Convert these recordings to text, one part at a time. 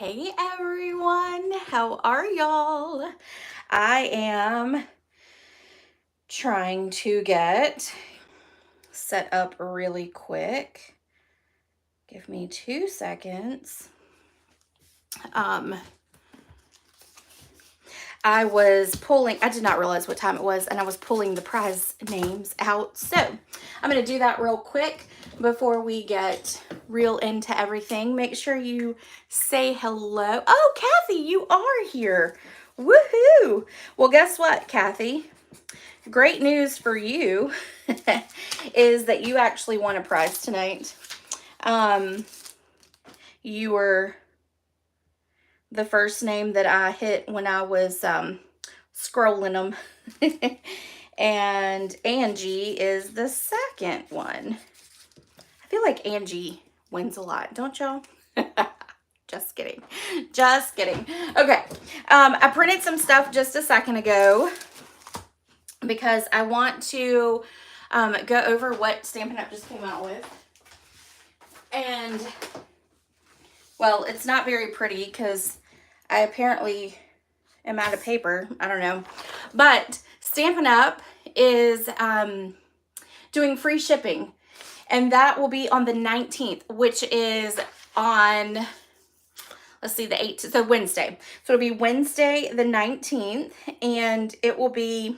Hey everyone, how are y'all? I am trying to get set up really quick. Give me 2 seconds. I did not realize what time it was, and I was pulling the prize names out. So I'm going to do that real quick before we get real into everything. Make sure you say hello. Oh, Kathy, you are here. Woohoo! Well, guess what, Kathy? Great news for you is that you actually won a prize tonight. You were the first name that I hit when I was scrolling them. And Angie is the second one. I feel like Angie wins a lot, don't y'all? Just kidding. Just kidding. Okay. I printed some stuff just a second ago because I want to go over what Stampin' Up! Just came out with. And, well, it's not very pretty because I apparently am out of paper. I don't know. But Stampin' Up! Is doing free shipping. And that will be on the 19th, which is on, let's see, the 8th, so Wednesday. So it'll be Wednesday the 19th, and it will be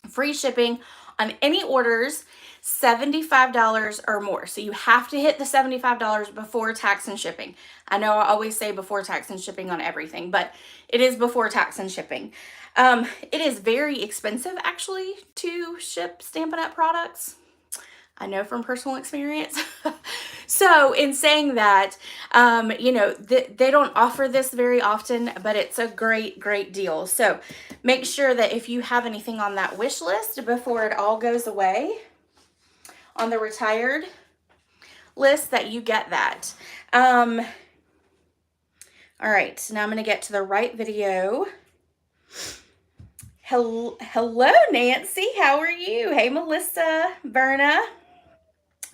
free shipping on any orders $75 or more. So you have to hit the $75 before tax and shipping. I know I always say before tax and shipping on everything, but it is before tax and shipping. It is very expensive actually to ship Stampin' Up! Products. I know from personal experience. So in saying that, you know, they don't offer this very often, but it's a great, great deal. So make sure that if you have anything on that wish list before it all goes away on the retired list, that you get that. All right, so now I'm going to get to the right video. Hello, Nancy. How are you? Hey, Melissa, Verna.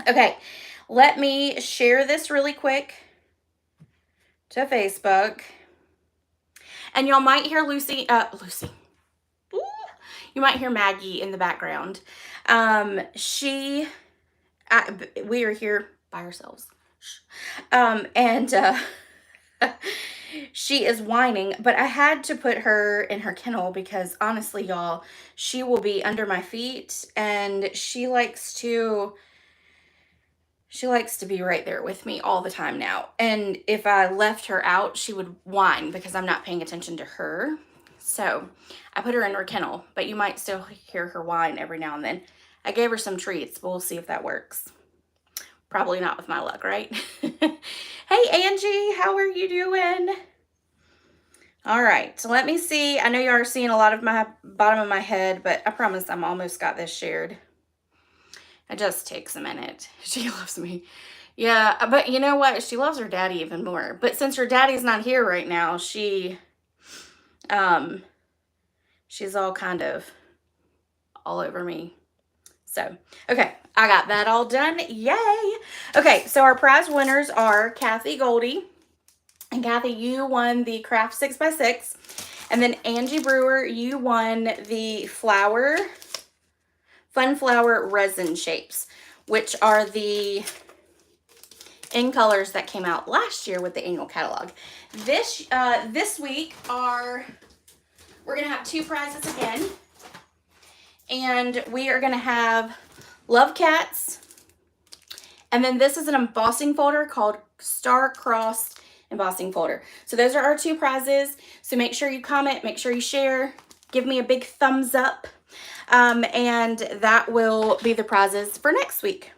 Okay, let me share this really quick to Facebook. And y'all might hear Lucy. Ooh, you might hear Maggie in the background. We are here by ourselves. She is whining, but I had to put her in her kennel because honestly, y'all, she will be under my feet, and she likes to be right there with me all the time now. And if I left her out, she would whine because I'm not paying attention to her. So I put her in her kennel, but you might still hear her whine every now and then. I gave her some treats, but we'll see if that works. Probably not with my luck, right? Hey, Angie, how are you doing? All right, so let me see. I know you are seeing a lot of my bottom of my head, but I promise I'm almost got this shared. It just takes a minute. She loves me. Yeah, but you know what? She loves her daddy even more. But since her daddy's not here right now, she's all kind of all over me. So, okay, I got that all done. Yay! Okay, so our prize winners are Kathy Goldie. And Kathy, you won the Craft 6x6. And then Angie Brewer, you won the Fun Flower Resin Shapes, which are the in colors that came out last year with the annual catalog. This week we're going to have 2 prizes again. And we are going to have Love Cats. And then this is an embossing folder called Star Cross Embossing Folder. So those are our 2 prizes. So make sure you comment, make sure you share, give me a big thumbs up. And that will be the prizes for next week.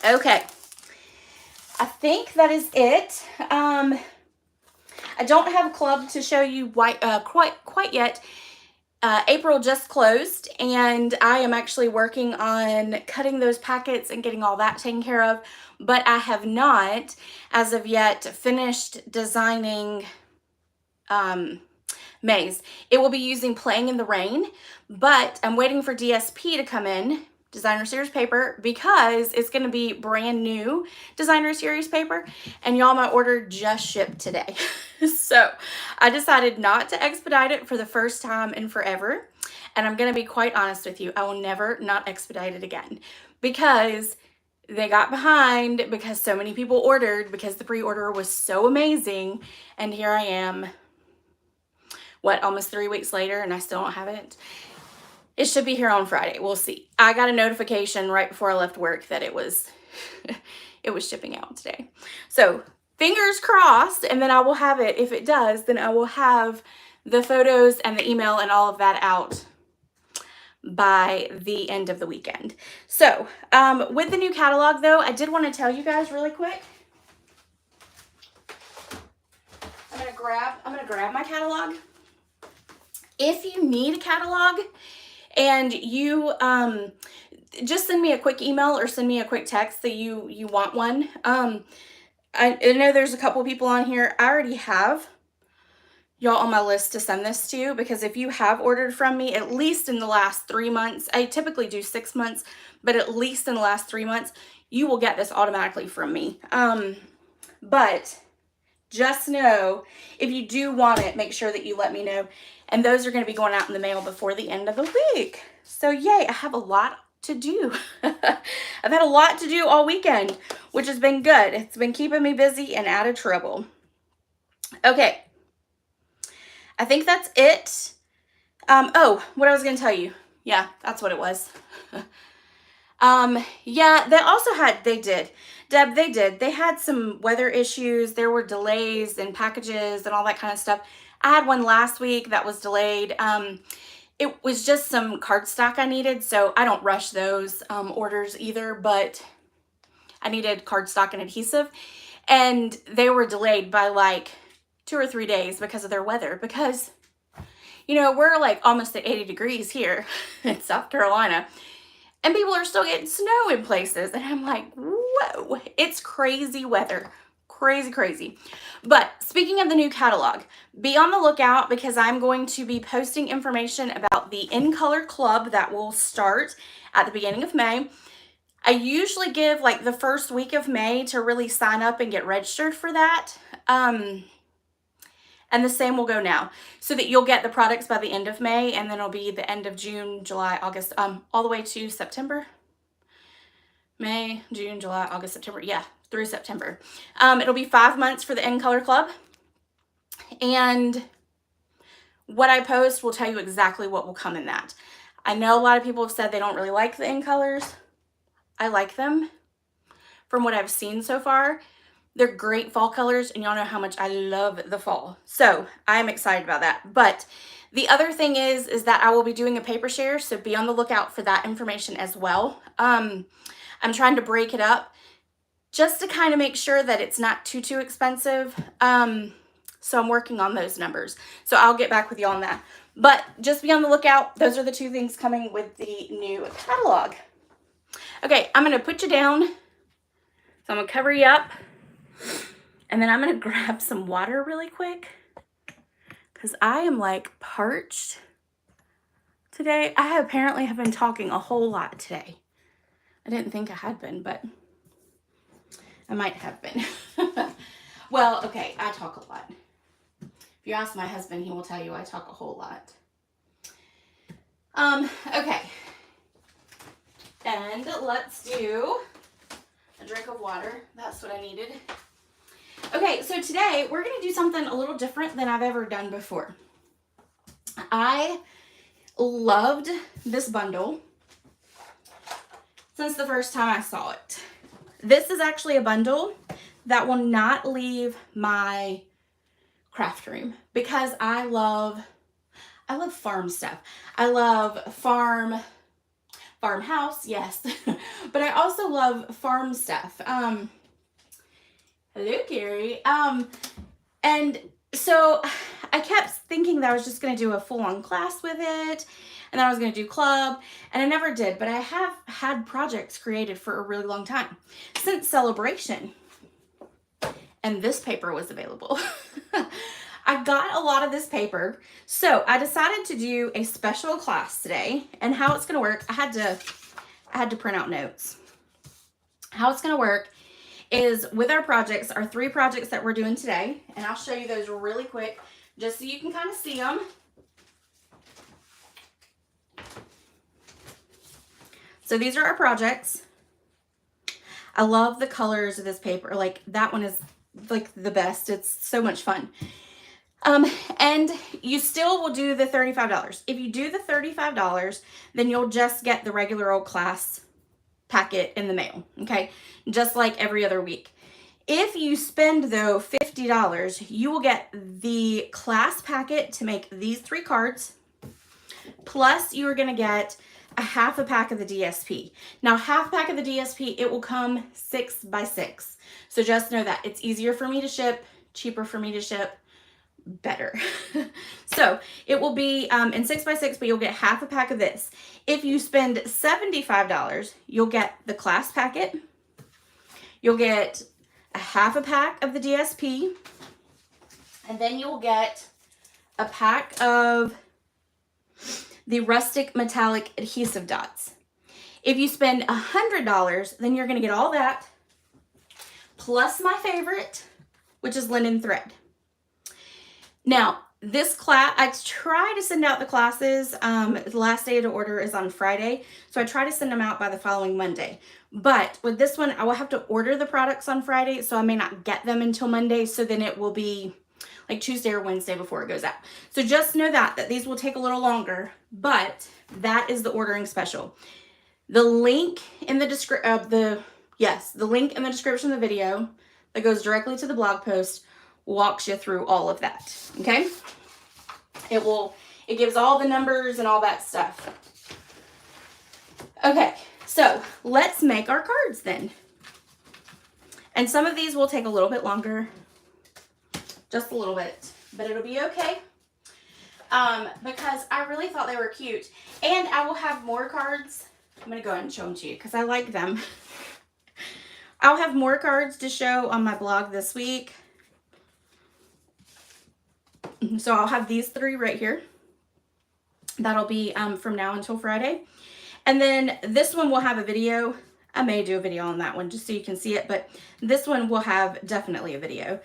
Okay. I think that is it. I don't have a club to show you quite yet. April just closed, and I am actually working on cutting those packets and getting all that taken care of, but I have not, as of yet, finished designing May's. It will be using Playing in the Rain, but I'm waiting for DSP to come in designer series paper because it's going to be brand new designer series paper, and y'all, my order just shipped today. So I decided not to expedite it for the first time in forever. And I'm going to be quite honest with you, I will never not expedite it again because they got behind because so many people ordered because the pre-order was so amazing. And here I am, what, almost 3 weeks later, and I still don't have it. It should be here on Friday. We'll see. I got a notification right before I left work that it was it was shipping out today. So fingers crossed, and then I will have it. If it does, then I will have the photos and the email and all of that out by the end of the weekend. So with the new catalog though, I did want to tell you guys really quick. I'm gonna grab my catalog. If you need a catalog and you just send me a quick email or send me a quick text that you want one. I know there's a couple people on here. I already have y'all on my list to send this to, because if you have ordered from me at least in the last 3 months, I typically do 6 months, but at least in the last 3 months, you will get this automatically from me. But just know, if you do want it, make sure that you let me know. And those are going to be going out in the mail before the end of the week. So yay, I have a lot to do. I've had a lot to do all weekend, which has been good. It's been keeping me busy and out of trouble. Okay. I think that's it. Oh, what I was going to tell you. Yeah, that's what it was. Yeah, they also had, they did. Deb, they did. They had some weather issues. There were delays in packages and all that kind of stuff. I had one last week that was delayed. It was just some cardstock I needed, so I don't rush those orders either, but I needed cardstock and adhesive, and they were delayed by like 2 or 3 days because of their weather, because, you know, we're like almost at 80 degrees here in South Carolina, and people are still getting snow in places, and I'm like, whoa, it's crazy weather. Crazy, crazy. But speaking of the new catalog, be on the lookout because I'm going to be posting information about the In Color Club that will start at the beginning of May. I usually give like the first week of May to really sign up and get registered for that. And the same will go now, so that you'll get the products by the end of May, and then it'll be the end of June, July, August, all the way to September. May, June, July, August, September. Yeah, through September. It'll be 5 months for the In Color Club. And what I post will tell you exactly what will come in that. I know a lot of people have said they don't really like the In Colors. I like them from what I've seen so far. They're great fall colors, and y'all know how much I love the fall. So I'm excited about that. But the other thing is that I will be doing a paper share, so be on the lookout for that information as well. I'm trying to break it up just to kind of make sure that it's not too expensive. So I'm working on those numbers. So I'll get back with you on that. But just be on the lookout. Those are the 2 things coming with the new catalog. Okay, I'm going to put you down. So I'm going to cover you up. And then I'm going to grab some water really quick, because I am like parched today. I apparently have been talking a whole lot today. I didn't think I had been, but I might have been. Well, okay, I talk a lot. If you ask my husband, he will tell you I talk a whole lot. Okay. And let's do a drink of water. That's what I needed. Okay, so today we're going to do something a little different than I've ever done before. I loved this bundle since the first time I saw it. This is actually a bundle that will not leave my craft room, because I love farm stuff. I love farmhouse, yes, but I also love farm stuff. Hello, Gary. And so I kept thinking that I was just going to do a full-on class with it, and then I was going to do club, and I never did, but I have had projects created for a really long time, since Celebration, and this paper was available. I got a lot of this paper, so I decided to do a special class today. And how it's going to work, I I had to print out notes. How it's going to work is with our projects, our 3 projects that we're doing today, and I'll show you those really quick just so you can kind of see them. So these are our projects. I love the colors of this paper. Like that one is like the best. It's so much fun. And you still will do the $35. If you do the $35, then you'll just get the regular old class packet in the mail, okay? Just like every other week. If you spend, though, $50, you will get the class packet to make these 3 cards, plus you are going to get a half a pack of the DSP. Now, half pack of the DSP, it will come 6 by 6. So just know that. It's easier for me to ship, cheaper for me to ship, better. So it will be in 6 by 6, but you'll get half a pack of this. If you spend $75, you'll get the class packet. You'll get a half a pack of the DSP. And then you'll get a pack of the rustic metallic adhesive dots. If you spend $100, then you're going to get all that, plus my favorite, which is linen thread. Now, this class, I try to send out the classes. The last day to order is on Friday, so I try to send them out by the following Monday. But with this one, I will have to order the products on Friday, so I may not get them until Monday, so then it will be like Tuesday or Wednesday before it goes out. So just know that these will take a little longer, but that is the ordering special. The link in the description of the link in the description of the video that goes directly to the blog post walks you through all of that. Okay? It gives all the numbers and all that stuff. Okay, so let's make our cards then. And some of these will take a little bit longer, just a little bit, but it'll be okay. Because I really thought they were cute. And I will have more cards. I'm going to go ahead and show them to you because I like them. I'll have more cards to show on my blog this week. So I'll have these 3 right here. That'll be from now until Friday. And then this one will have a video. I may do a video on that one just so you can see it, but this one will have definitely a video.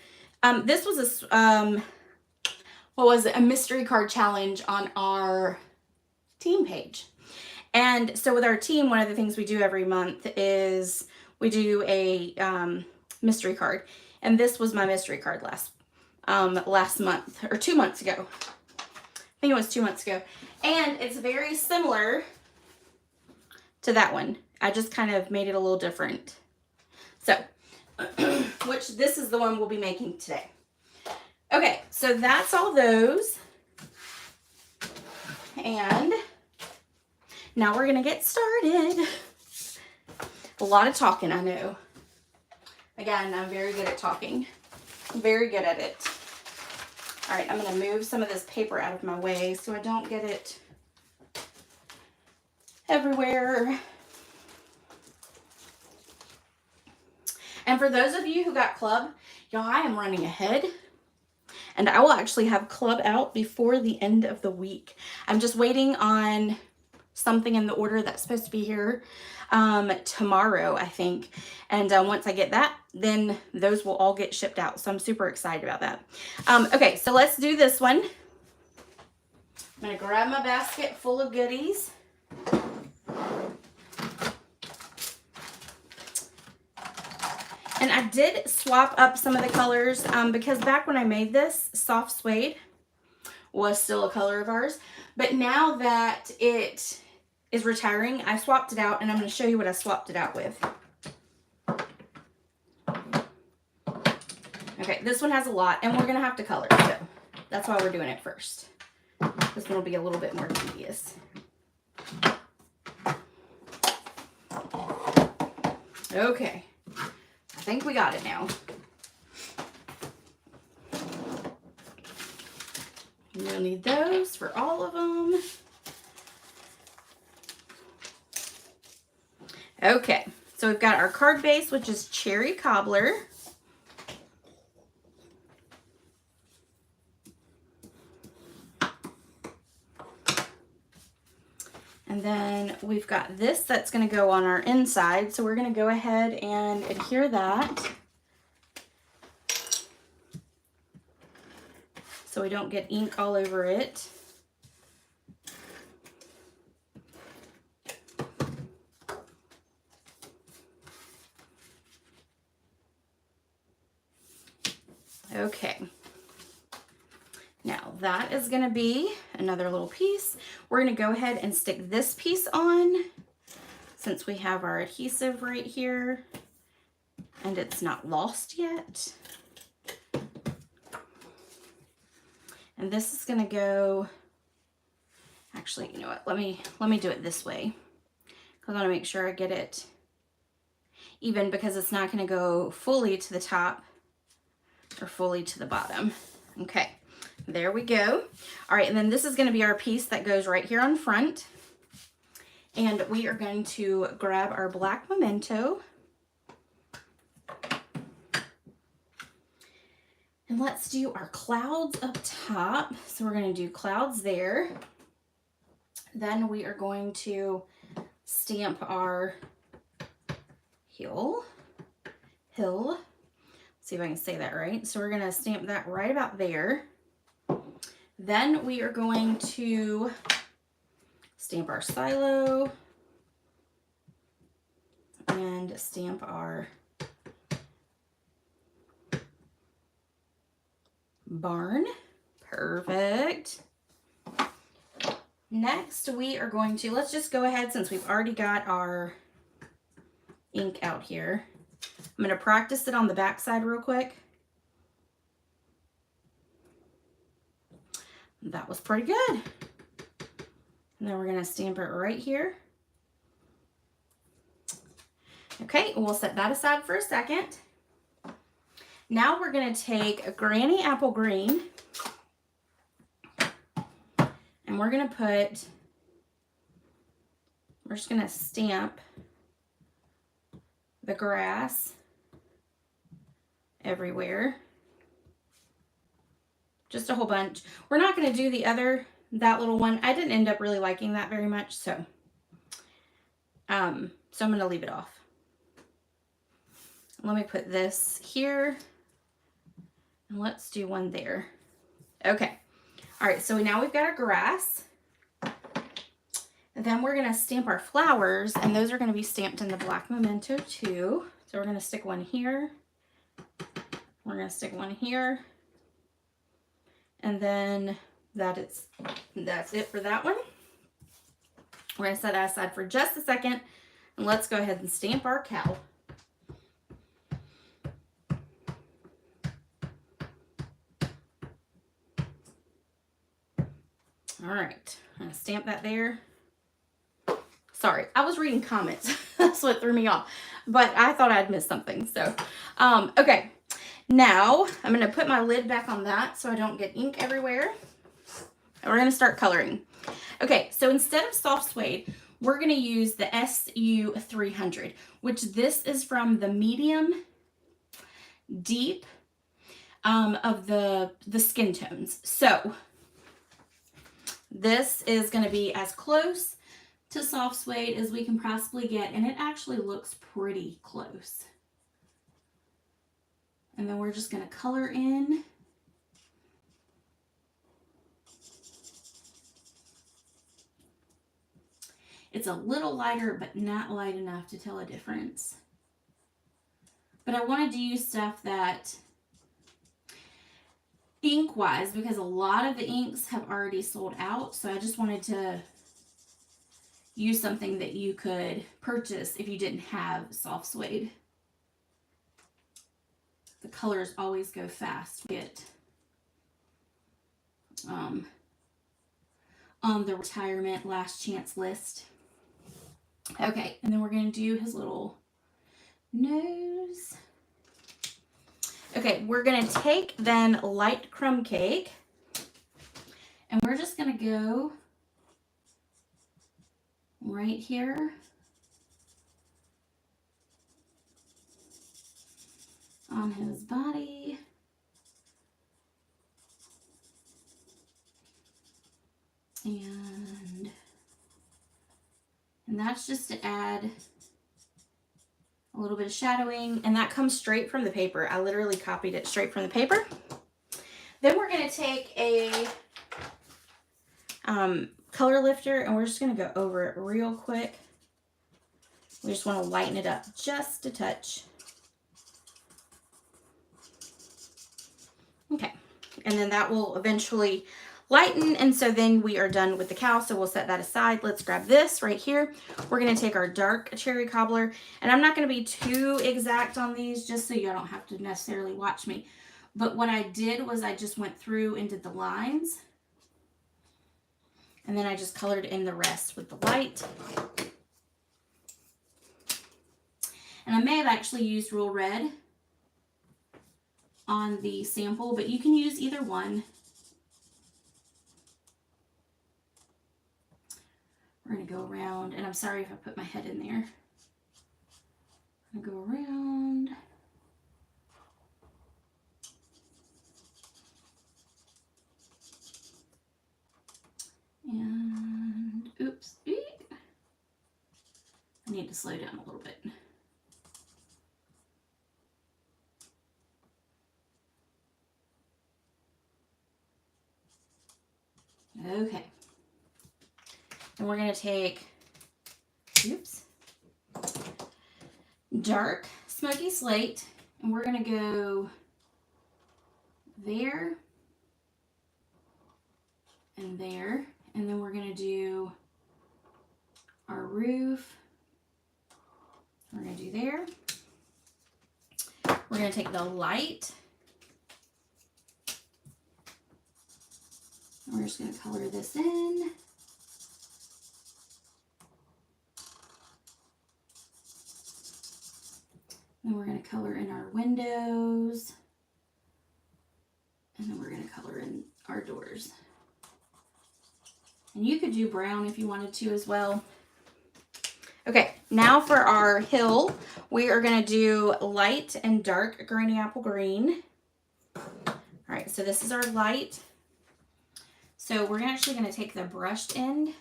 This was a mystery card challenge on our team page. And so with our team, one of the things we do every month is we do a mystery card. And this was my mystery card last month, or 2 months ago. I think it was 2 months ago. And it's very similar to that one. I just kind of made it a little different. So, which this is the one we'll be making today. Okay, so that's all those. And now we're going to get started. A lot of talking, I know. Again, I'm very good at talking. Very good at it. All right, I'm going to move some of this paper out of my way so I don't get it everywhere. And for those of you who got club, y'all, I am running ahead. And I will actually have club out before the end of the week. I'm just waiting on something in the order that's supposed to be here tomorrow, I think. And once I get that, then those will all get shipped out. So I'm super excited about that. Okay, so let's do this one. I'm going to grab my basket full of goodies. And I did swap up some of the colors because back when I made this, soft suede was still a color of ours. But now that it is retiring, I swapped it out, and I'm going to show you what I swapped it out with. Okay, this one has a lot, and we're going to have to color it, so that's why we're doing it first. This one will be a little bit more tedious. Okay. I think we got it now. You'll need those for all of them. Okay, so we've got our card base, which is Cherry Cobbler. And then we've got this that's going to go on our inside. So we're going to go ahead and adhere that so we don't get ink all over it. Okay. Now that is going to be another little piece. We're going to go ahead and stick this piece on since we have our adhesive right here and it's not lost yet. And this is going to go, actually, you know what, let me do it this way because I want to make sure I get it even because it's not going to go fully to the top or fully to the bottom. Okay. There we go. All right, and then this is going to be our piece that goes right here on front. And we are going to grab our black memento. And let's do our clouds up top. So we're going to do clouds there. Then we are going to stamp our hill. Let's see if I can say that right. So we're going to stamp that right about there. Then we are going to stamp our silo and stamp our barn. Perfect. Next, we are going to, let's just go ahead since we've already got our ink out here. I'm going to practice it on the back side real quick. That was pretty good. And then we're going to stamp it right here. Okay, we'll set that aside for a second. Now we're going to take a Granny Apple Green and we're going to we're just going to stamp the grass everywhere. Just a whole bunch. We're not going to do that little one. I didn't end up really liking that very much, so I'm going to leave it off. Let me put this here, and let's do one there. Okay. All right, so now we've got our grass. And then we're going to stamp our flowers, and those are going to be stamped in the black memento too. So we're going to stick one here. We're going to stick one here. And then that's it for that one. We're going to set that aside for just a second. And let's go ahead and stamp our cow. All right. I'm going to stamp that there. Sorry, I was reading comments. That's what threw me off. But I thought I'd missed something. So, okay. Now, I'm going to put my lid back on that so I don't get ink everywhere. And we're going to start coloring. Okay, so instead of soft suede, we're going to use the SU300, which this is from the medium deep of the skin tones. So, this is going to be as close to soft suede as we can possibly get, and it actually looks pretty close. And then we're just going to color in. It's a little lighter, but not light enough to tell a difference. But I wanted to use stuff that, ink-wise, because a lot of the inks have already sold out, so I just wanted to use something that you could purchase if you didn't have soft suede. The colors always go fast. We get on the retirement last chance list. Okay, and then we're going to do his little nose. Okay, we're going to take then light crumb cake, and we're just going to go right here on his body. And that's just to add a little bit of shadowing, and that comes straight from the paper. I literally copied it straight from the paper. Then we're going to take a color lifter, and we're just going to go over it real quick. We just want to lighten it up just a touch. Okay, and then that will eventually lighten, and so then we are done with the cow, so we'll set that aside. Let's grab this right here. We're going to take our dark cherry cobbler, and I'm not going to be too exact on these just so you don't have to necessarily watch me. But what I did was I just went through and did the lines, and then I just colored in the rest with the light. And I may have actually used Real Red on the sample, but you can use either one. We're going to go around, and I'm sorry if I put my head in there. I'm going to go around. And, oops, I need to slow down a little bit. Okay. And we're going to take, oops, dark smoky slate, and we're going to go there and there, and then we're going to do our roof. We're going to do there. We're going to take the light. We're just going to color this in. Then we're going to color in our windows. And then we're going to color in our doors. And you could do brown if you wanted to as well. Okay, now for our hill, we are going to do light and dark granny apple green. All right, so this is our light. So we're actually going to take the brushed end,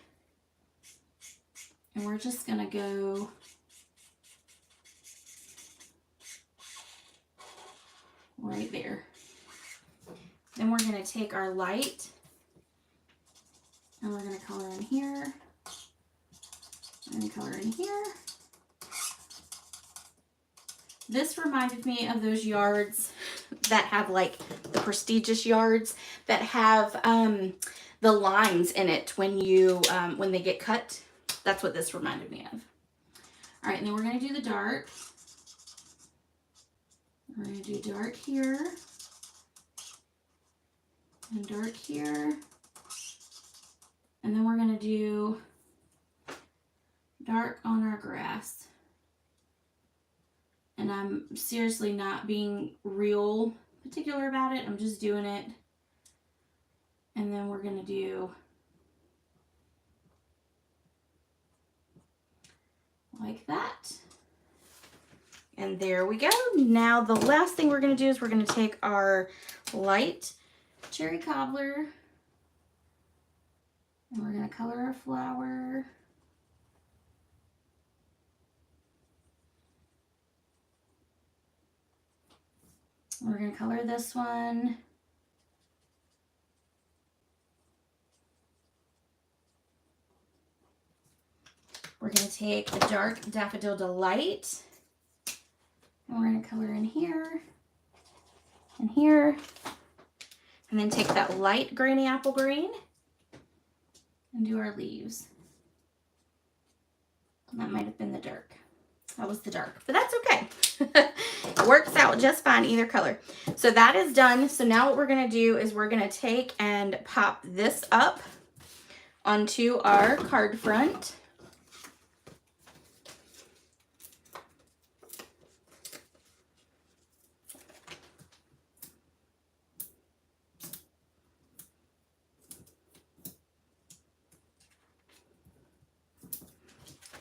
and we're just going to go right there. Then we're going to take our light, and we're going to color in here, and color in here. This reminded me of those yards that have like the prestigious yards that have the lines in it when you when they get cut. That's what this reminded me of. All right, and then we're going to do the dark. We're going to do dark here and dark here, and then we're going to do dark on our grass. And I'm seriously not being real particular about it. I'm just doing it. And then we're going to do like that. And there we go. Now the last thing we're going to do is we're going to take our light cherry cobbler, and we're going to color our flower. We're going to color this one. We're going to take the dark Daffodil Delight, and we're going to color in here and here, and then take that light Granny Apple Green and do our leaves. And that might have been the dark. That was the dark, but that's okay. It works out just fine either color. So that is done. So now what we're going to do is we're going to take and pop this up onto our card front.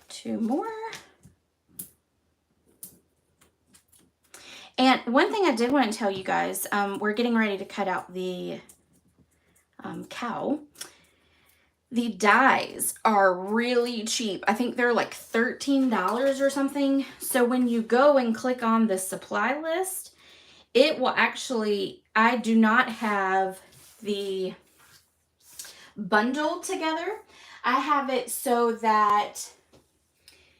Two more. And one thing I did want to tell you guys, we're getting ready to cut out the cow. The dies are really cheap. I think they're like $13 or something. So when you go and click on the supply list, it will actually, I do not have the bundle together. I have it so that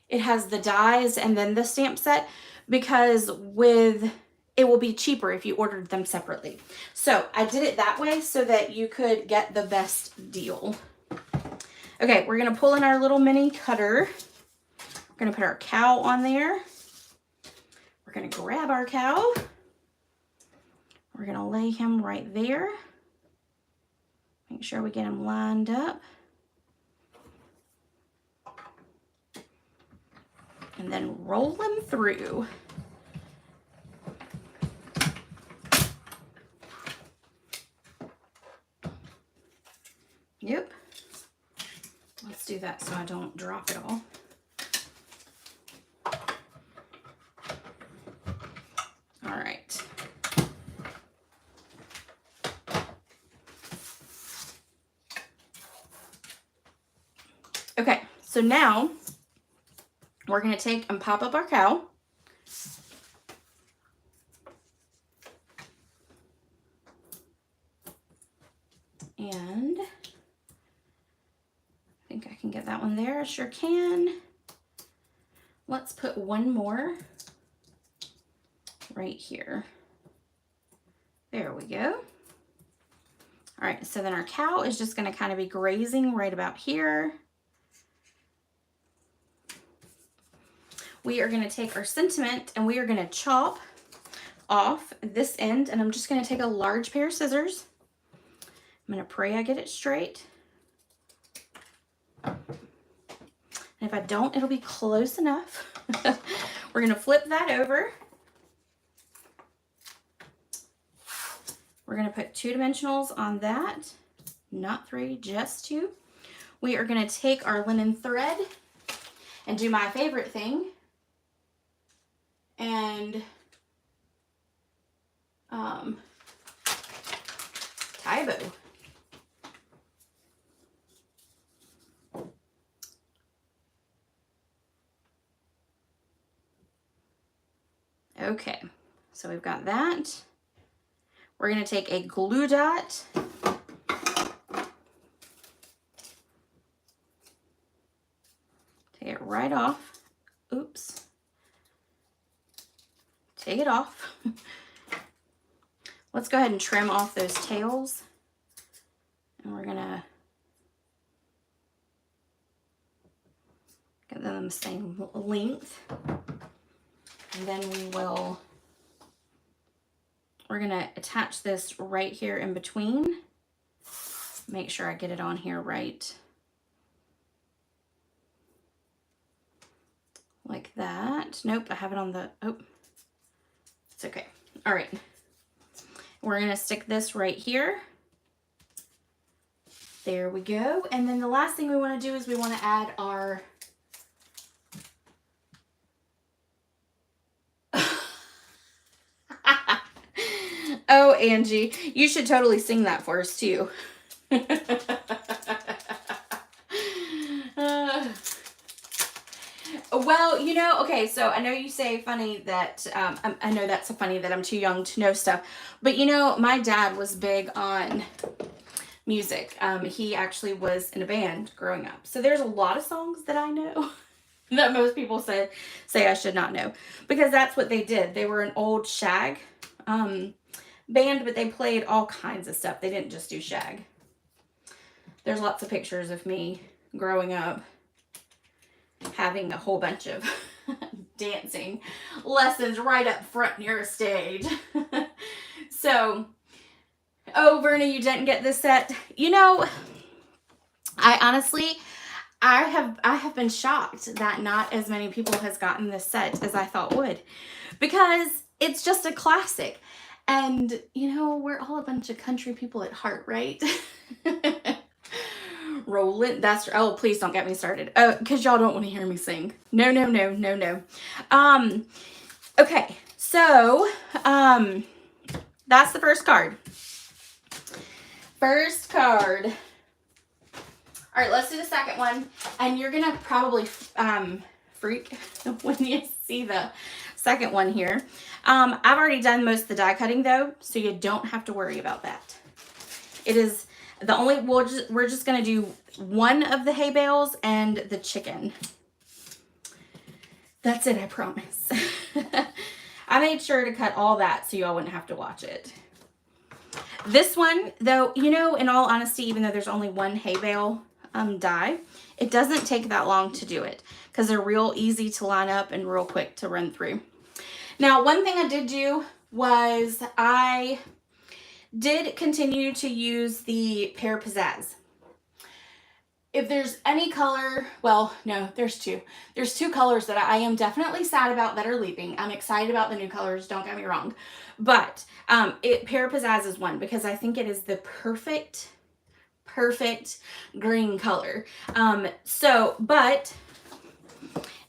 it has the dies and then the stamp set, because it will be cheaper if you ordered them separately. So I did it that way so that you could get the best deal. Okay, we're gonna pull in our little mini cutter. We're gonna put our cow on there. We're gonna grab our cow. We're gonna lay him right there. Make sure we get him lined up. And then roll him through. Yep. Let's do that so I don't drop it all. All right. Okay, so now we're going to take and pop up our cow. And I think I can get that one there. I sure can. Let's put one more right here. There we go. All right, so then our cow is just going to kind of be grazing right about here. We are going to take our sentiment and we are going to chop off this end, and I'm just going to take a large pair of scissors. I'm going to pray I get it straight. And if I don't, it'll be close enough. We're going to flip that over. We're going to put 2 dimensionals on that. Not 3, just 2. We are going to take our linen thread and do my favorite thing and tie a bow. Okay, so we've got that. We're going to take a glue dot. Take it right off. Oops. Take it off. Let's go ahead and trim off those tails. And we're going to get them the same length. And then we're going to attach this right here in between. Make sure I get it on here right. Like that. Nope, I have it on the, oh, it's okay. All right. We're going to stick this right here. There we go. And then the last thing we want to do is we want to add our oh, Angie, you should totally sing that for us too. Well, you know, okay, so I know you say funny that, I know that's funny that I'm too young to know stuff, but you know, my dad was big on music. He actually was in a band growing up. So there's a lot of songs that I know that most people say I should not know, because that's what they did. They were an old shag band, but they played all kinds of stuff. They didn't just do shag. There's lots of pictures of me growing up having a whole bunch of dancing lessons right up front near a stage. So, oh, Verna, you didn't get this set. You know, I honestly, I have been shocked that not as many people has gotten this set as I thought would, because it's just a classic. And, you know, we're all a bunch of country people at heart, right? Rolling, that's, oh, please don't get me started. Because y'all don't want to hear me sing. No, no, no, no, no. Okay, so, that's the first card. First card. All right, let's do the second one. And you're gonna probably freak when you see the second one here. I've already done most of the die cutting though, so you don't have to worry about that. It is the only, we're just gonna do one of the hay bales and the chicken. That's it, I promise. I made sure to cut all that so y'all wouldn't have to watch it. This one, though, you know, in all honesty, even though there's only one hay bale die, it doesn't take that long to do it because they're real easy to line up and real quick to run through. Now, one thing I did do was I did continue to use the Pear Pizzazz. If there's any color, well, no, there's two. There's two colors that I am definitely sad about that are leaving. I'm excited about the new colors, don't get me wrong. But Pear Pizzazz is one because I think it is the perfect green color. But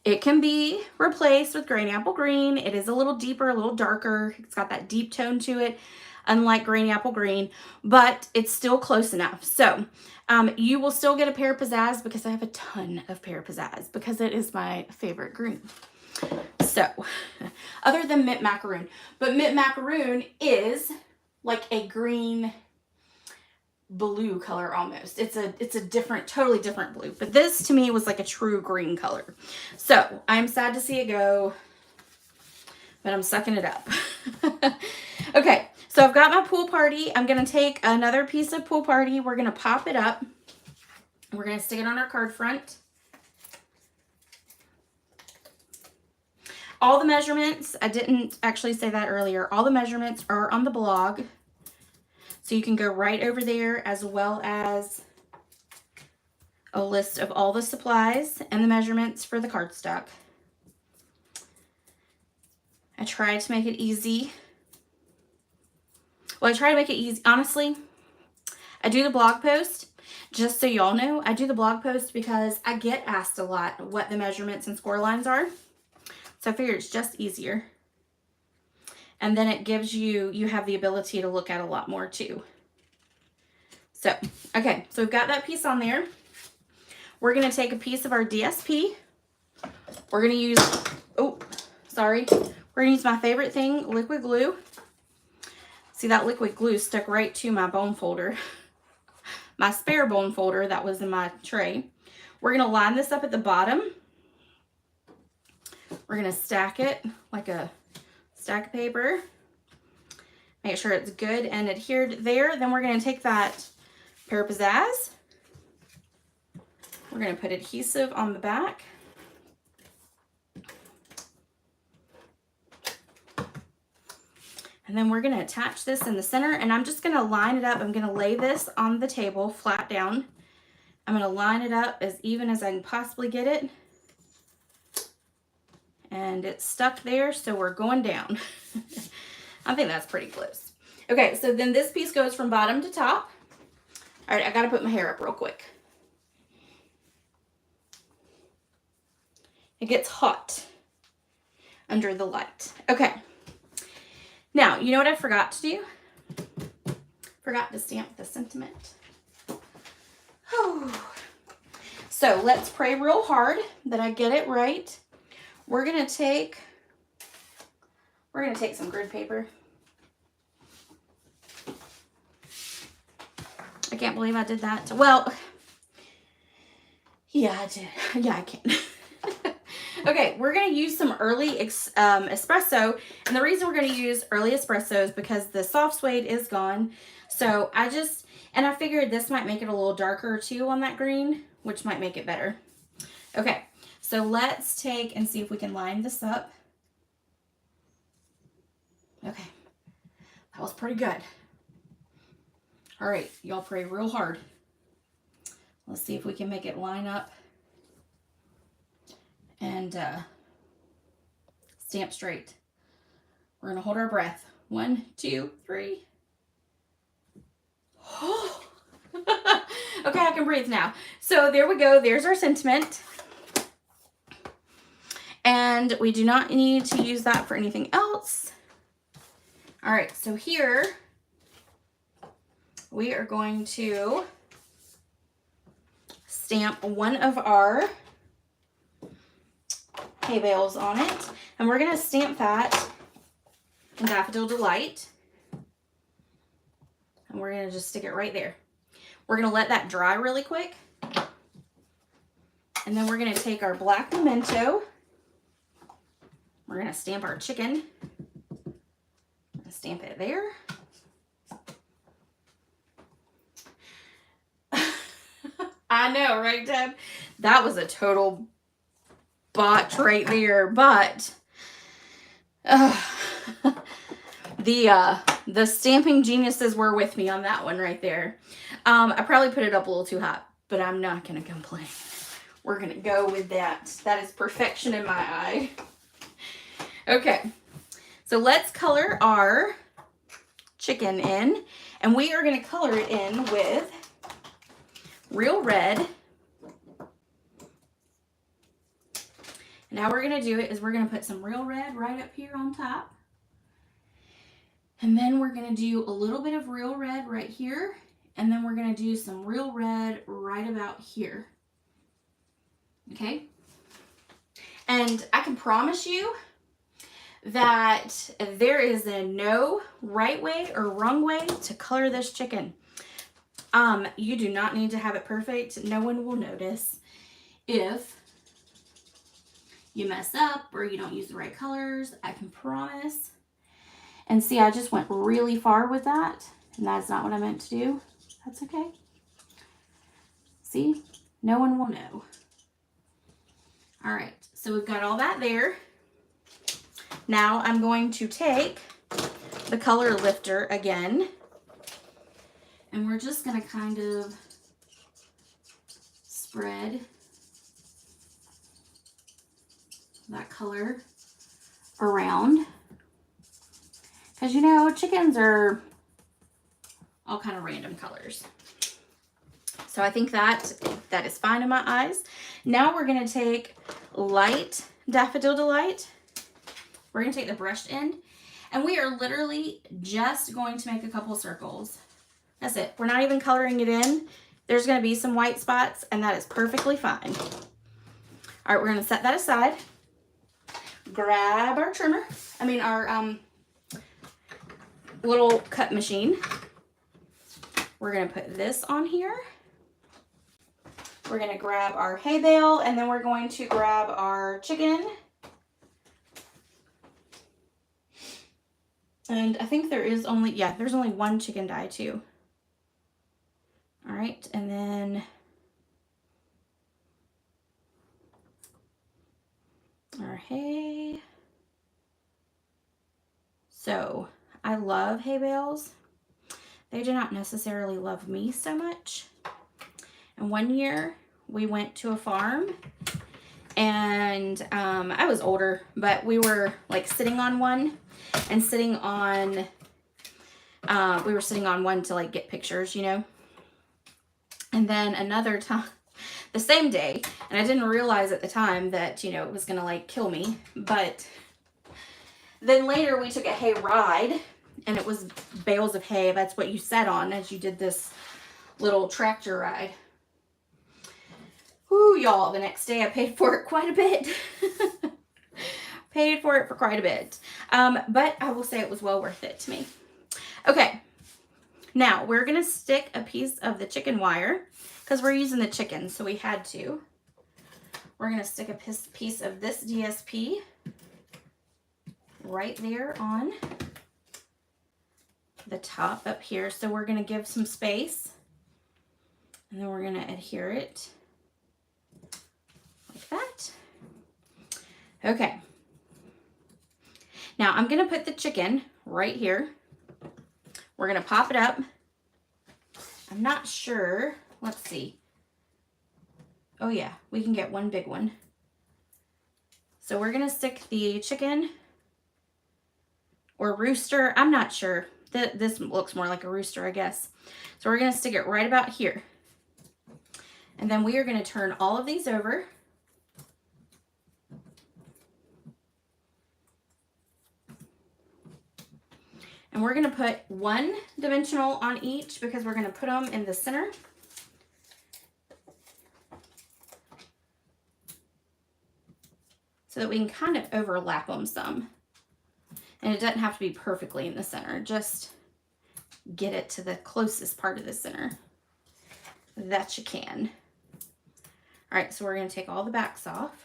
it can be replaced with Green Apple Green. It is a little deeper, a little darker. It's got that deep tone to it, unlike Green Apple Green, but it's still close enough. So you will still get a Pear Pizzazz because I have a ton of Pear Pizzazz because it is my favorite green. So, other than Mint Macaroon. But Mint Macaroon is like a green blue color almost. It's a different, totally different blue. But this to me was like a true green color. So, I'm sad to see it go, but I'm sucking it up. Okay, so I've got my Pool Party. I'm going to take another piece of Pool Party. We're going to pop it up. We're going to stick it on our card front. All the measurements, I didn't actually say that earlier, all the measurements are on the blog. So you can go right over there, as well as a list of all the supplies and the measurements for the cardstock. I tried to make it easy. Well, I try to make it easy. Honestly, I do the blog post, just so y'all know, I do the blog post because I get asked a lot what the measurements and score lines are. So I figure it's just easier. And then it gives you have the ability to look at a lot more too. So, okay, so we've got that piece on there. We're going to take a piece of our DSP. We're going to use, we're going to use my favorite thing, liquid glue. See, that liquid glue stuck right to my bone folder. My spare bone folder that was in my tray. We're going to line this up at the bottom. We're going to stack it like a stack of paper. Make sure it's good and adhered there. Then we're going to take that Pear Pizzazz. We're going to put adhesive on the back. And then we're going to attach this in the center, and I'm just going to line it up. I'm going to lay this on the table flat down. I'm going to line it up as even as I can possibly get it. And it's stuck there, so we're going down. I think that's pretty close. Okay, so then this piece goes from bottom to top. All right, I got to put my hair up real quick. It gets hot under the light. Okay. Now, you know what I forgot to do? Forgot to stamp the sentiment. So let's pray real hard that I get it right. We're gonna take some grid paper. I can't believe I did that. Well, yeah, I did. Yeah, I can. Okay, we're going to use some early espresso. And the reason we're going to use early espresso is because the soft suede is gone. So I figured this might make it a little darker too on that green, which might make it better. Okay, so let's take and see if we can line this up. Okay, that was pretty good. All right, y'all pray real hard. Let's see if we can make it line up and stamp straight. We're gonna hold our breath. 1, 2, 3. Okay, I can breathe now. So there we go. There's our sentiment. And we do not need to use that for anything else. All right, so here we are going to stamp one of our hay bales on it. And we're going to stamp that in Daffodil Delight. And we're going to just stick it right there. We're going to let that dry really quick. And then we're going to take our black memento. We're going to stamp our chicken. Stamp it there. I know, right, Deb? That was a total botch right there, but the stamping geniuses were with me on that one right there. I probably put it up a little too hot, but I'm not going to complain. We're going to go with that. That is perfection in my eye. Okay, so let's color our chicken in, and we are going to color it in with Real Red. Now we're going to do it is we're going to put some Real Red right up here on top. And then we're going to do a little bit of Real Red right here. And then we're going to do some Real Red right about here. Okay? And I can promise you that there is no right way or wrong way to color this chicken. You do not need to have it perfect. No one will notice if you mess up or you don't use the right colors. I can promise. And see, I just went really far with that, and that's not what I meant to do. That's okay. See, no one will know. All right, so we've got all that there. Now I'm going to take the color lifter again, and we're just going to kind of spread that color around. Because, you know, chickens are all kind of random colors. So I think that is fine in my eyes. Now we're going to take light Daffodil Delight. We're going to take the brushed end, and we are literally just going to make a couple circles. That's it. We're not even coloring it in. There's going to be some white spots, and that is perfectly fine. All right, we're going to set that aside. Grab our trimmer. Our little cut machine. We're going to put this on here. We're going to grab our hay bale, and then we're going to grab our chicken. And I think there is only, yeah, there's only one chicken die too. All right, and then our hay. So I love hay bales. They do not necessarily love me so much. And one year we went to a farm, and I was older, but we were like sitting on one and sitting on, we were sitting on one to like get pictures, you know. And then another time, the same day, and I didn't realize at the time that, you know, it was gonna like kill me, but then later we took a hay ride, and it was bales of hay. That's what you sat on as you did this little tractor ride. Whoo, y'all, the next day I paid for it quite a bit. Paid for it for quite a bit. But I will say it was well worth it to me. Okay, now we're going to stick a piece of the chicken wire, because we're using the chicken, so we had to. We're going to stick a piece of this DSP right there on the top up here. So we're going to give some space, and then we're going to adhere it like that. Okay. Now I'm going to put the chicken right here. We're going to pop it up. I'm not sure. Let's see. Oh yeah, we can get one big one. So we're going to stick the chicken or rooster. I'm not sure. This looks more like a rooster, I guess. So we're going to stick it right about here. And then we are going to turn all of these over. And we're going to put one dimensional on each, because we're going to put them in the center. so that we can kind of overlap them some. And it doesn't have to be perfectly in the center, just get it to the closest part of the center that you can. All right, so we're going to take all the backs off.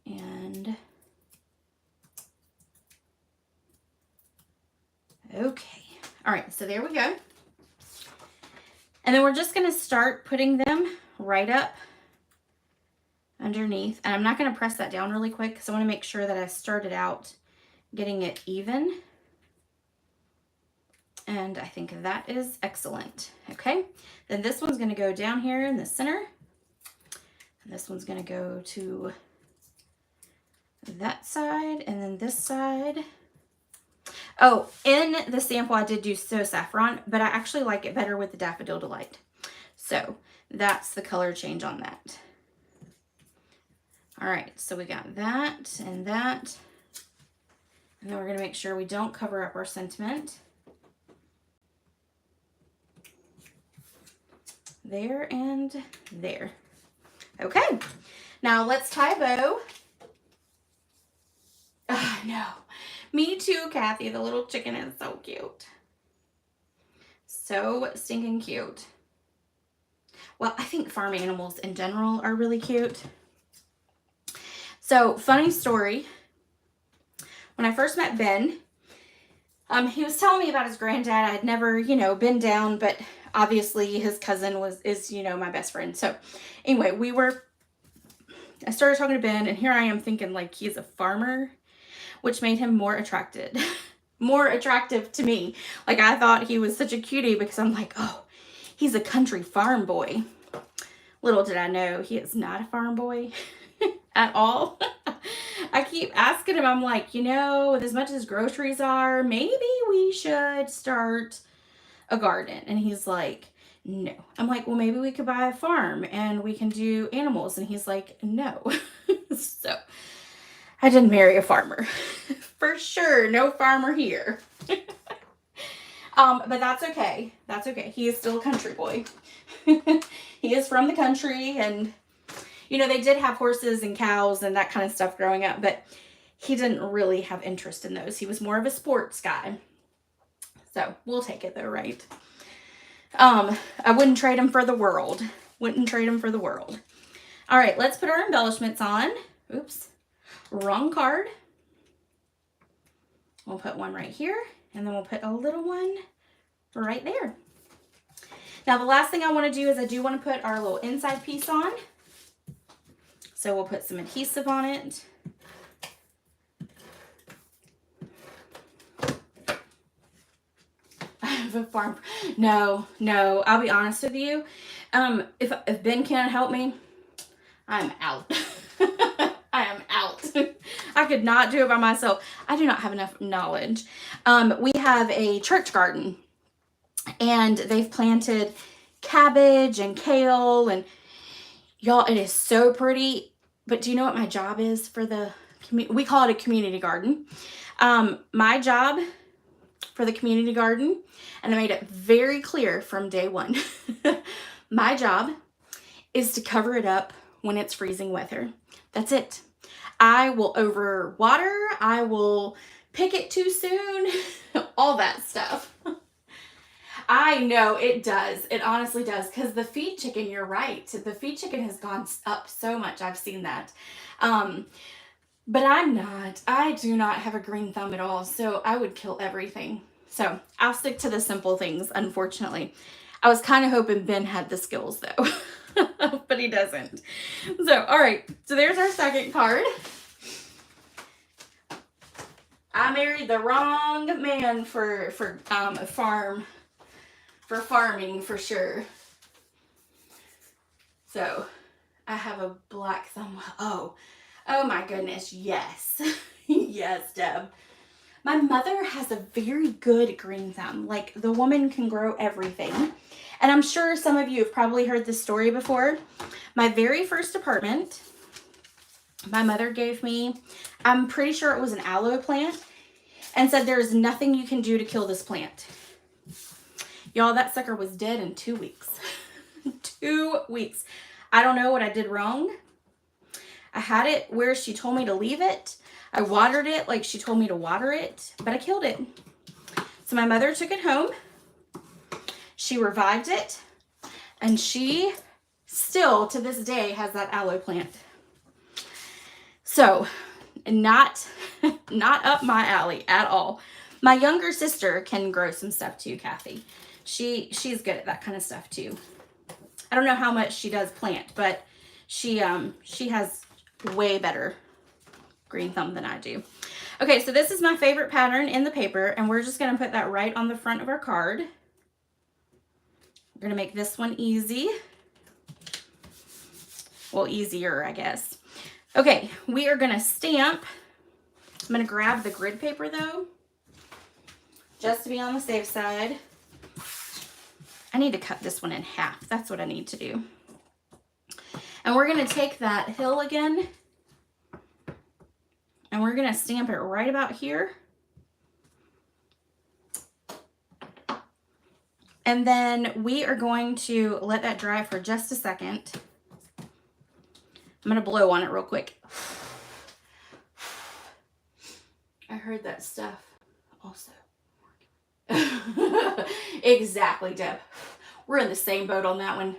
And okay. All right, so there we go. And then we're just going to start putting them right up underneath. And I'm not going to press that down really quick because I want to make sure that I started out getting it even. And I think that is excellent. Okay, then this one's going to go down here in the center. And this one's going to go to that side and then this side. Oh, in the sample I did do So Saffron, but I actually like it better with the Daffodil Delight. So that's the color change on that. All right, so we got that and that. And then we're going to make sure we don't cover up our sentiment. There and there. Okay, now let's tie a bow. No. Me too, Kathy. The little chicken is so cute. So stinking cute. Well, I think farm animals in general are really cute. So, funny story. When I first met Ben, he was telling me about his granddad. I had never, been down, but obviously his cousin is my best friend. So, anyway, I started talking to Ben, and here I am thinking like he's a farmer, which made him more attractive to me. Like, I thought he was such a cutie because I'm like, oh, he's a country farm boy. Little did I know he is not a farm boy at all. I keep asking him, I'm like, with as much as groceries are, maybe we should start a garden. And he's like, no. I'm like, well, maybe we could buy a farm and we can do animals. And he's like, no. So I didn't marry a farmer. For sure, no farmer here. But that's okay. That's okay. He is still a country boy. He is from the country, and they did have horses and cows and that kind of stuff growing up, but he didn't really have interest in those. He was more of a sports guy. So we'll take it though, right? I wouldn't trade him for the world. Wouldn't trade him for the world. All right, let's put our embellishments on. Oops. Wrong card. We'll put one right here, and then we'll put a little one right there. Now, the last thing I want to do is I do want to put our little inside piece on. So we'll put some adhesive on it. I have a farm. No, I'll be honest with you. If Ben can't help me, I'm out. I am out. I could not do it by myself. I do not have enough knowledge. We have a church garden, and they've planted cabbage and kale, and y'all, it is so pretty. But do you know what my job is for the community? We call it a community garden. My job for the community garden, and I made it very clear from day one, my job is to cover it up when it's freezing weather. That's it. I will overwater. I will pick it too soon. All that stuff. I know it does. It honestly does. Because the feed chicken, you're right. The feed chicken has gone up so much. I've seen that. But I'm not. I do not have a green thumb at all. So I would kill everything. So I'll stick to the simple things, unfortunately. I was kind of hoping Ben had the skills though. But he doesn't. So, all right. So there's our second card. I married the wrong man for farming for sure. So I have a black thumb. Oh my goodness. Yes. Yes, Deb. My mother has a very good green thumb. Like, the woman can grow everything. And I'm sure some of you have probably heard this story before. My very first apartment, my mother gave me, I'm pretty sure it was an aloe plant, and said there's nothing you can do to kill this plant. Y'all, that sucker was dead in 2 weeks. 2 weeks. I don't know what I did wrong. I had it where she told me to leave it. I watered it like she told me to water it, but I killed it. So my mother took it home. She revived it, and she still to this day has that aloe plant. So not up my alley at all. My younger sister can grow some stuff too, Kathy. She's good at that kind of stuff too. I don't know how much she does plant, but she has way better green thumb than I do. Okay, so this is my favorite pattern in the paper, and we're just gonna put that right on the front of our card. We're gonna make this one easy. Well, easier, I guess. Okay, we are gonna stamp. I'm gonna grab the grid paper though, just to be on the safe side. I need to cut this one in half. That's what I need to do. And we're gonna take that hill again, and we're gonna stamp it right about here. And then we are going to let that dry for just a second. I'm gonna blow on it real quick. I heard that stuff also. Exactly, Deb. We're in the same boat on that one.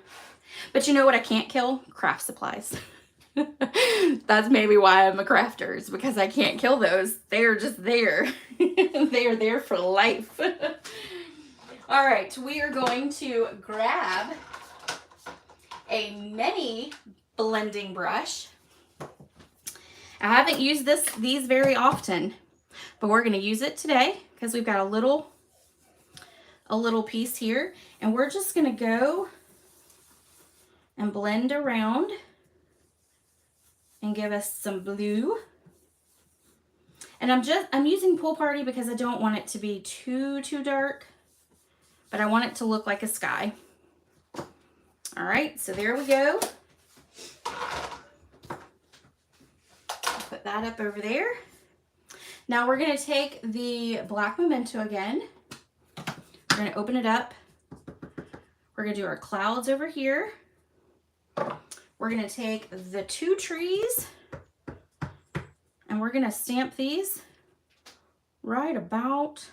But you know what I can't kill? Craft supplies. That's maybe why I'm a crafter, is because I can't kill those. They're just there. They are there for life. All right, we are going to grab a mini blending brush. I haven't used these very often, but we're going to use it today because we've got a little piece here, and we're just going to go and blend around and give us some blue. And I'm using Pool Party because I don't want it to be too dark, but I want it to look like a sky. All right, so there we go. Put that up over there. Now we're going to take the black memento again. We're going to open it up. We're going to do our clouds over here. We're going to take the 2 trees, and we're going to stamp these right about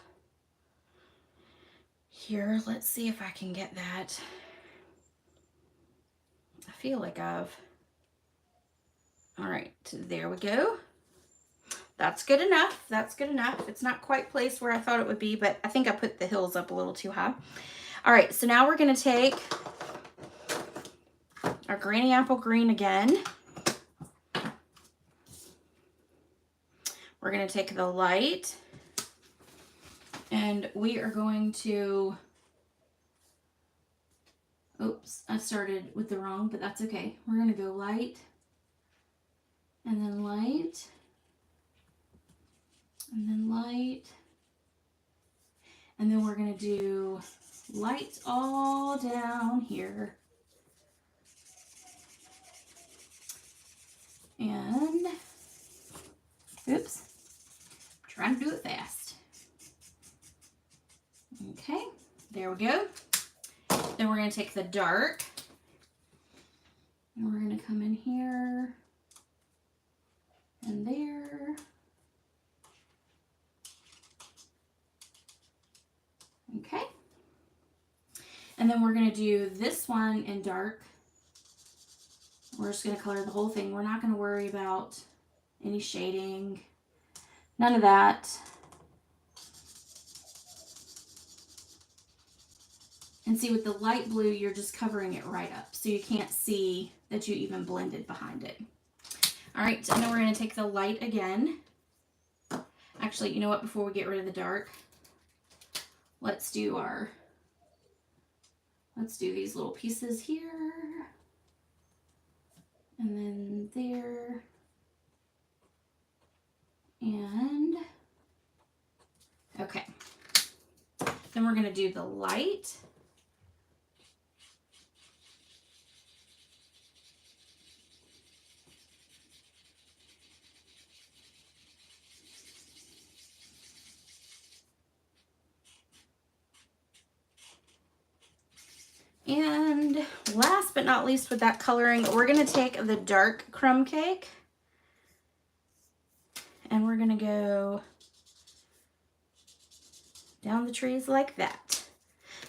here. Let's see if I can get that. I feel like all right, there we go. That's good enough. That's good enough. It's not quite placed where I thought it would be, but I think I put the hills up a little too high. All right, so now we're going to take our Granny Apple Green again. We're going to take the light, and we are going to, oops, I started with the wrong, but that's okay. We're going to go light, and then light, and then light, and then we're going to do lights all down here. And, oops, trying to do it fast. Okay, there we go. Then we're going to take the dark, and we're going to come in here and there. Okay. And then we're going to do this one in dark. We're just going to color the whole thing. We're not going to worry about any shading. None of that. And see, with the light blue, you're just covering it right up, so you can't see that you even blended behind it. All right, and then we're going to take the light again. Actually, you know what? Before we get rid of the dark, let's do these little pieces here. And then there. And, okay. Then we're going to do the light. but not least with that coloring, we're going to take the dark crumb cake and we're going to go down the trees like that.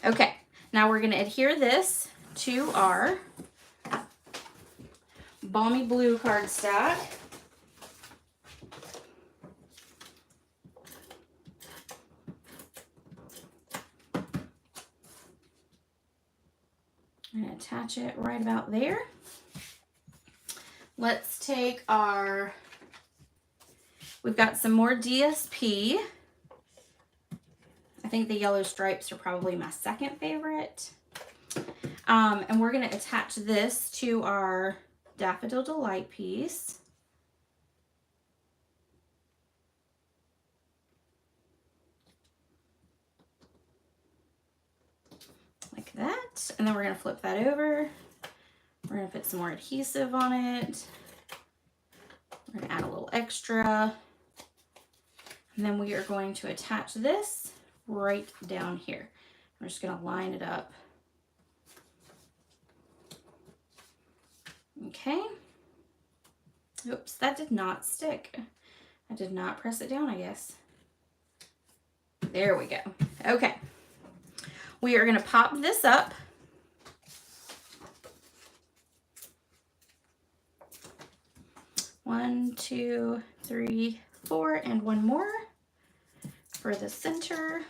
Okay, now we're going to adhere this to our Balmy Blue cardstock. I'm going to attach it right about there. Let's take our, we've got some more DSP. I think the yellow stripes are probably my second favorite. And we're going to attach this to our Daffodil Delight piece. Like that. And then we're going to flip that over. We're going to put some more adhesive on it. We're going to add a little extra. And then we are going to attach this right down here. We're just going to line it up. Okay. Oops, that did not stick. I did not press it down, I guess. There we go. Okay. We are going to pop this up. One, two, three, four, and one more for the center.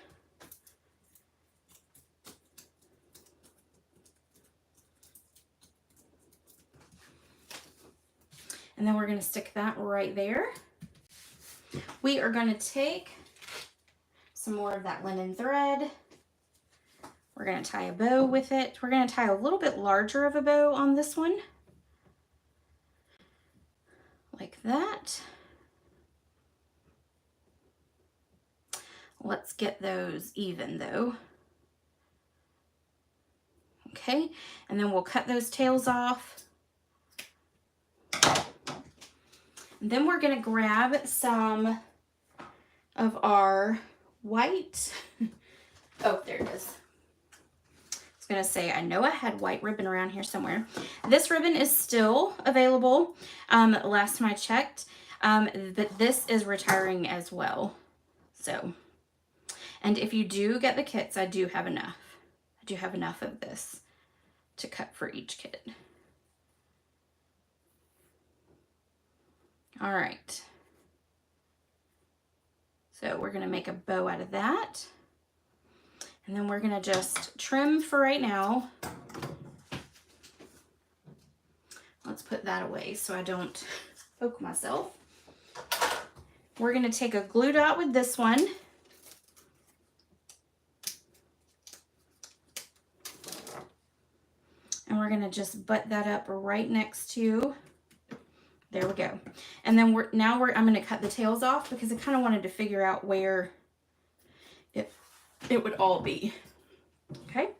And then we're going to stick that right there. We are going to take some more of that linen thread. We're going to tie a bow with it. We're going to tie a little bit larger of a bow on this one. Like that. Let's get those even though. Okay, and then we'll cut those tails off. And then we're going to grab some of our white. Oh, there it is. I was going to say, I know I had white ribbon around here somewhere. This ribbon is still available, last time I checked, but this is retiring as well. So, and if you do get the kits, I do have enough. I do have enough of this to cut for each kit. All right. So we're going to make a bow out of that. And then we're going to just trim for right now. Let's put that away so I don't poke myself. We're going to take a glue dot with this one. And we're going to just butt that up right next to, there we go. And then I'm going to cut the tails off because I kind of wanted to figure out where it would all be. Okay.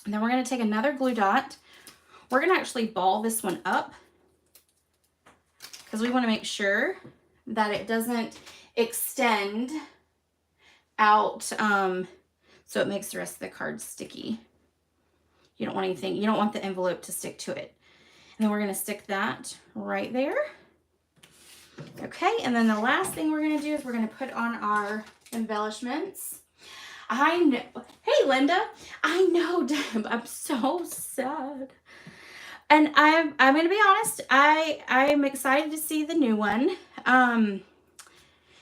And then we're going to take another glue dot. We're going to actually ball this one up because we want to make sure that it doesn't extend out so it makes the rest of the card sticky. You don't want anything, you don't want the envelope to stick to it. And then we're going to stick that right there. Okay, and then the last thing we're going to do is we're going to put on our embellishments. I know, hey Linda, I know, Deb, I'm so sad. And I'm going to be honest, I'm excited to see the new one.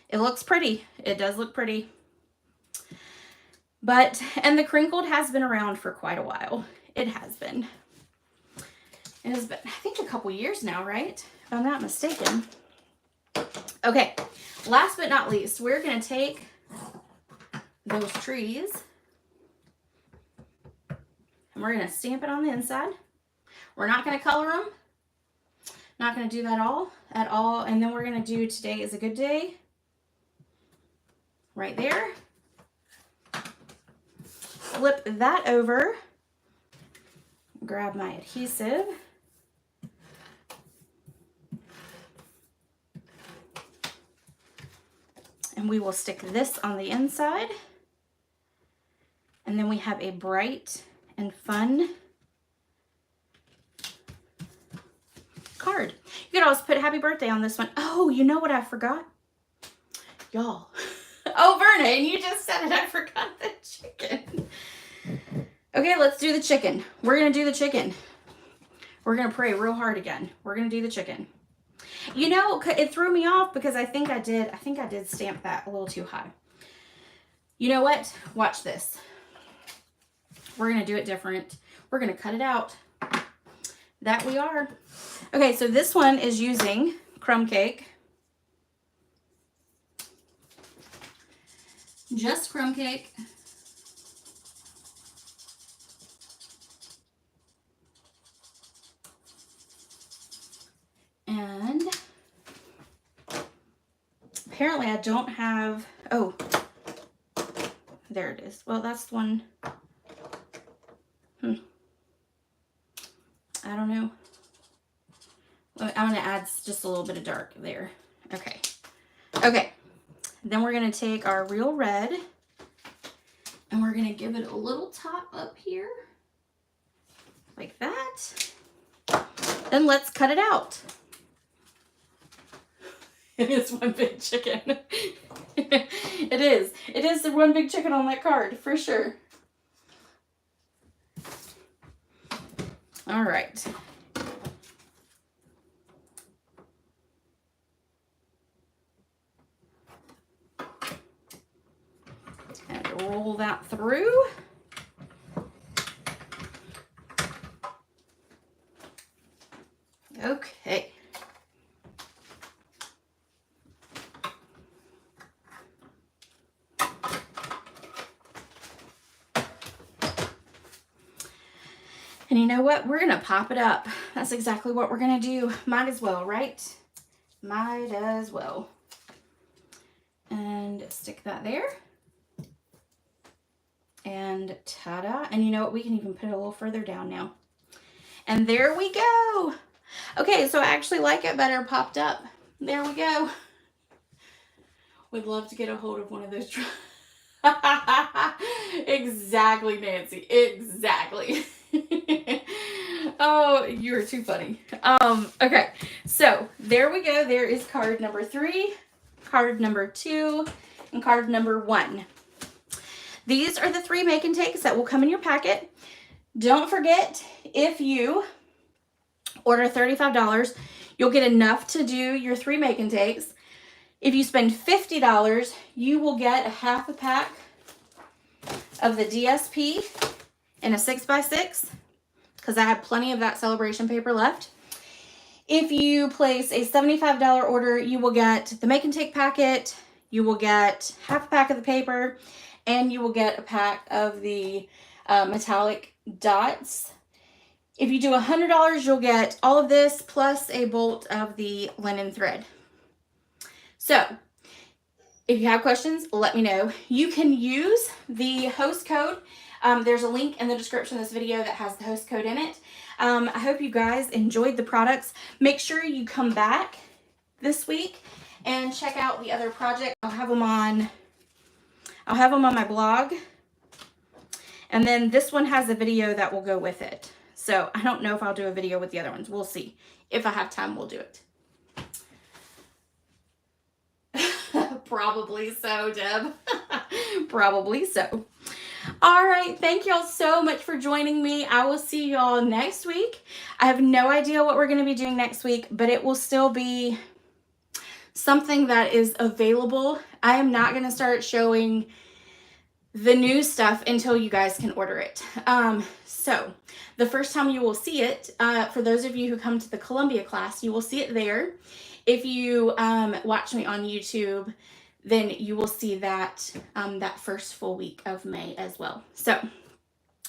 It looks pretty. It does look pretty. But, and the crinkled has been around for quite a while. It has been. It has been, I think, a couple years now, right? If I'm not mistaken. Okay, last but not least, we're going to take those trees and we're going to stamp it on the inside. We're not going to color them. Not going to do that at all. And then we're going to do Today is a Good Day right there. Flip that over. Grab my adhesive. And we will stick this on the inside. And then we have a bright and fun could also put happy birthday on this one. Oh, you know what I forgot? Y'all. Oh, Vernon, you just said it. I forgot the chicken. Okay, let's do the chicken. We're going to do the chicken. We're going to pray real hard again. We're going to do the chicken. You know, it threw me off because I think I did stamp that a little too high. You know what? Watch this. We're going to do it different. We're going to cut it out. That we are. Okay, so this one is using crumb cake. Just crumb cake. And apparently I don't have, oh, there it is. Well, that's the one. I don't know. I'm going to add just a little bit of dark there. Okay. Okay. Then we're going to take our real red and we're going to give it a little top up here. Like that. Then let's cut it out. It is one big chicken. It is. It is the one big chicken on that card, for sure. All right. And roll that through. Okay. And you know what? We're going to pop it up. That's exactly what we're going to do. Might as well, right? Might as well. And stick that there. And ta-da. And you know what? We can even put it a little further down now. And there we go. Okay, so I actually like it better popped up. There we go. Would love to get a hold of one of those. Exactly, Nancy. Exactly. Oh, you're too funny. Okay, so there we go. There is card number 3, card number 2, and card number 1. These are the 3 make and takes that will come in your packet. Don't forget, if you order $35, you'll get enough to do your 3 make and takes. If you spend $50, you will get a half a pack of the DSP in a 6x6, because I have plenty of that celebration paper left. If you place a $75 order, you will get the make and take packet, you will get half a pack of the paper, and you will get a pack of the metallic dots. If you do $100, you'll get all of this plus a bolt of the linen thread. So, if you have questions, let me know. You can use the host code. There's a link in the description of this video that has the host code in it. I hope you guys enjoyed the products. Make sure you come back this week and check out the other project. I'll have them on my blog. And then this one has a video that will go with it. So I don't know if I'll do a video with the other ones. We'll see. If I have time, we'll do it. Probably so, Deb. Probably so. All right. Thank y'all so much for joining me. I will see y'all next week. I have no idea what we're going to be doing next week, but it will still be something that is available. I am not going to start showing the new stuff until you guys can order it. So the first time you will see it, for those of you who come to the Columbia class, you will see it there. If you watch me on YouTube, then you will see that that first full week of May as well. So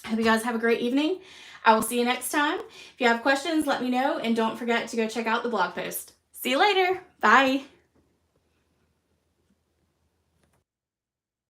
I hope you guys have a great evening. I will see you next time. If you have questions, let me know, and don't forget to go check out the blog post. See you later. Bye.